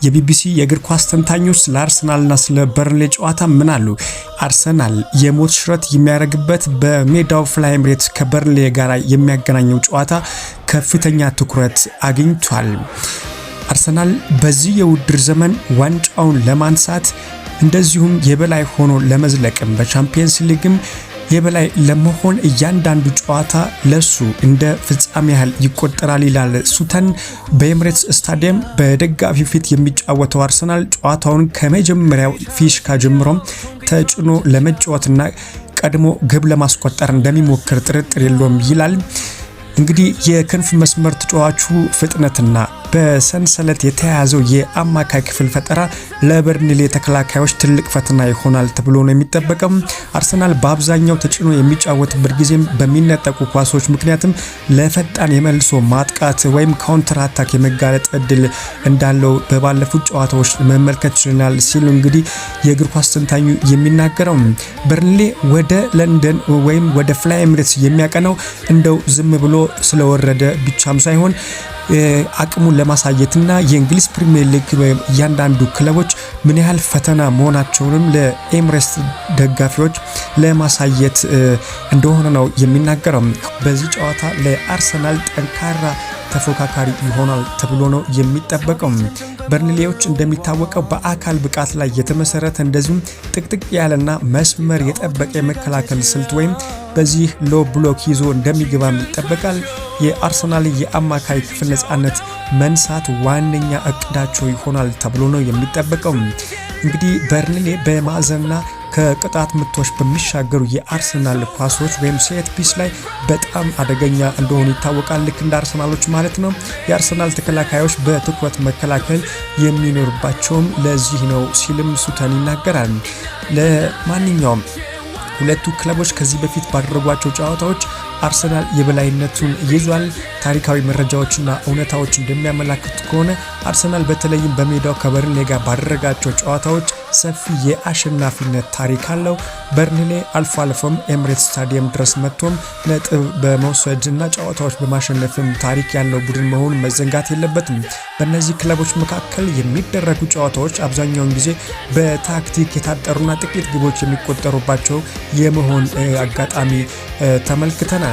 የቢቢሲ የእግር ኳስ ተንታኞች ስለ አርሰናልና ስለ በርንሌ ጨዋታ ምን አሉ? አርሰናል የሞት ሽረት የሚያደርግበት በሜዳው ፍላይ ኤምሬትስ ከበርንሌ ጋር የሚያገናኘው ጨዋታ ከፍተኛ ትኩረት አግኝቷል። አርሰናል በዚህ የውድድር ዘመን ዋንጫውን ለማንሳት እንደዚሁም የበላይ ሆኖ ለመዝለቅም በቻምፒየንስ ሊግም የበላይ ለመሆን እያንዳንዱ ጨዋታ ለሱ እንደ ፍጻሜ ያህል ይቆጠራል ይላል ሱተን። በኤምሬትስ ስታዲየም በደጋፊ ፊት የሚጫወተው አርሰናል ጨዋታውን ከመጀመሪያው ፊሽካ ጀምሮ ተጭኖ ለመጫወትና ቀድሞ ግብ ለማስቆጠር እንደሚሞክር ጥርጥር የለውም ይላል። እንግዲህ የክንፍ መስመር ተጫዋቹ ፍጥነትና በሰንሰለት የተያዘው የአማካይ ክፍል ፈጠራ ለበርንሌ ተከላካዮች ትልቅ ፈተና ይሆናል ተብሎ ነው የሚጠበቀው። አርሰናል በአብዛኛው ተጭኖ የሚጫወትበት ጊዜም በሚነጠቁ ኳሶች ምክንያትም ለፈጣን የመልሶ ማጥቃት ወይም ካውንተር አታክ የመጋለጥ እድል እንዳለው በባለፉት ጨዋታዎች መመልከት ይችላል ሲሉ እንግዲህ የእግር ኳስ ተንታኙ የሚናገረው። በርንሌ ወደ ለንደን ወይም ወደ ፍላይ ኤምሬትስ የሚያቀነው እንደው ዝም ብሎ ስለወረደ ብቻም ሳይሆን አቅሙን ለማሳየትና የእንግሊዝ ፕሪሚየር ሊግ እያንዳንዱ ክለቦች ምን ያህል ፈተና መሆናቸውንም ለኤምሬትስ ደጋፊዎች ለማሳየት እንደሆነ ነው የሚናገረው። በዚህ ጨዋታ ለአርሰናል ጠንካራ ተፎካካሪ ይሆናል ተብሎ ነው የሚጠበቀው። በርንሌዎች እንደሚታወቀው በአካል ብቃት ላይ የተመሰረተ እንደዚሁም ጥቅጥቅ ያለና መስመር የጠበቀ የመከላከል ስልት ወይም በዚህ ሎ ብሎክ ይዞ እንደሚገባ ይጠበቃል። የአርሰናል የአማካይ ክፍል ነጻነት መንሳት ዋነኛ እቅዳቸው ይሆናል ተብሎ ነው የሚጠበቀው። እንግዲህ በርንሌ በማዕዘንና ከቅጣት ምቶች በሚሻገሩ የአርሰናል ኳሶች ወይም ሴት ፒስ ላይ በጣም አደገኛ እንደሆኑ ይታወቃል። ልክ እንደ አርሰናሎች ማለት ነው። የአርሰናል ተከላካዮች በትኩረት መከላከል የሚኖርባቸውም ለዚህ ነው ሲልም ሱተን ይናገራል። ለማንኛውም ሁለቱ ክለቦች ከዚህ በፊት ባደረጓቸው ጨዋታዎች አርሰናል የበላይነቱን ይዟል። ታሪካዊ መረጃዎችና እውነታዎች እንደሚያመላክቱ ከሆነ አርሰናል በተለይም በሜዳው ከበርንሌ ጋር ባደረጋቸው ጨዋታዎች ሰፊ የአሸናፊነት ታሪክ አለው። በርንሌ አልፎ አልፎም ኤምሬትስ ስታዲየም ድረስ መጥቶም ነጥብ በመውሰድና ጨዋታዎች በማሸነፍም ታሪክ ያለው ቡድን መሆኑን መዘንጋት የለበትም። በእነዚህ ክለቦች መካከል የሚደረጉ ጨዋታዎች አብዛኛውን ጊዜ በታክቲክ የታጠሩና ጥቂት ግቦች የሚቆጠሩባቸው የመሆን አጋጣሚ ተመልክተናል።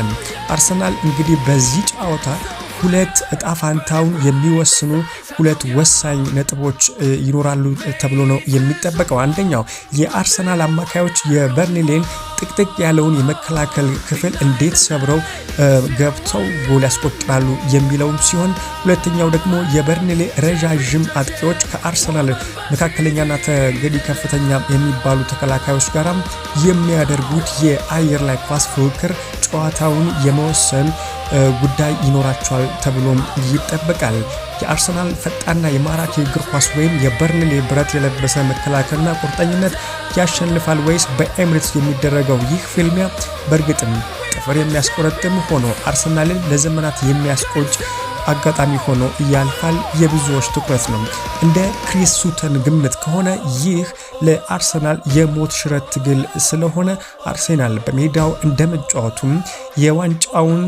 አርሰናል እንግዲህ በዚህ ጨዋታ ሁለት እጣ ፋንታውን የሚወስኑ ሁለት ወሳኝ ነጥቦች ይኖራሉ ተብሎ ነው የሚጠበቀው። አንደኛው የአርሰናል አማካዮች የበርንሌን ጥቅጥቅ ያለውን የመከላከል ክፍል እንዴት ሰብረው ገብተው ጎል ያስቆጥራሉ የሚለውም ሲሆን፣ ሁለተኛው ደግሞ የበርንሌ ረዣዥም አጥቂዎች ከአርሰናል መካከለኛና ተገዲ ከፍተኛ የሚባሉ ተከላካዮች ጋራም የሚያደርጉት የአየር ላይ ኳስ ፉክክር ጨዋታውን የመወሰን ጉዳይ ይኖራቸዋል ተብሎም ይጠበቃል። የአርሰናል ፈጣንና የማራኪ እግር ኳስ ወይም የበርንሌ ብረት የለበሰ መከላከልና ቁርጠኝነት ያሸንፋል ወይስ በኤምሬትስ የሚደረገው ይህ ፍልሚያ በእርግጥም ጥፍር የሚያስቆረጥም ሆኖ አርሰናልን ለዘመናት የሚያስቆጭ አጋጣሚ ሆኖ ያልፋል? የብዙዎች ትኩረት ነው። እንደ ክሪስ ሱተን ግምት ከሆነ ይህ ለአርሰናል የሞት ሽረት ትግል ስለሆነ አርሴናል በሜዳው እንደመጫወቱም የዋንጫውን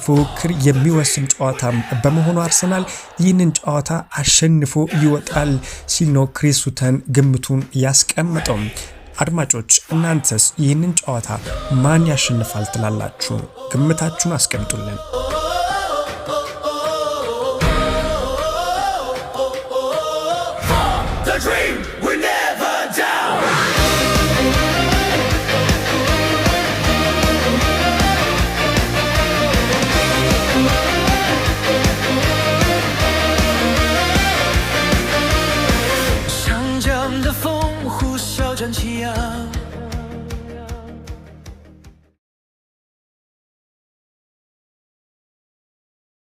ፉክክር የሚወስን ጨዋታ በመሆኑ አርሰናል ይህንን ጨዋታ አሸንፎ ይወጣል ሲል ነው ክሪስ ሱተን ግምቱን ያስቀመጠው። አድማጮች እናንተስ ይህንን ጨዋታ ማን ያሸንፋል ትላላችሁ? ግምታችሁን አስቀምጡልን።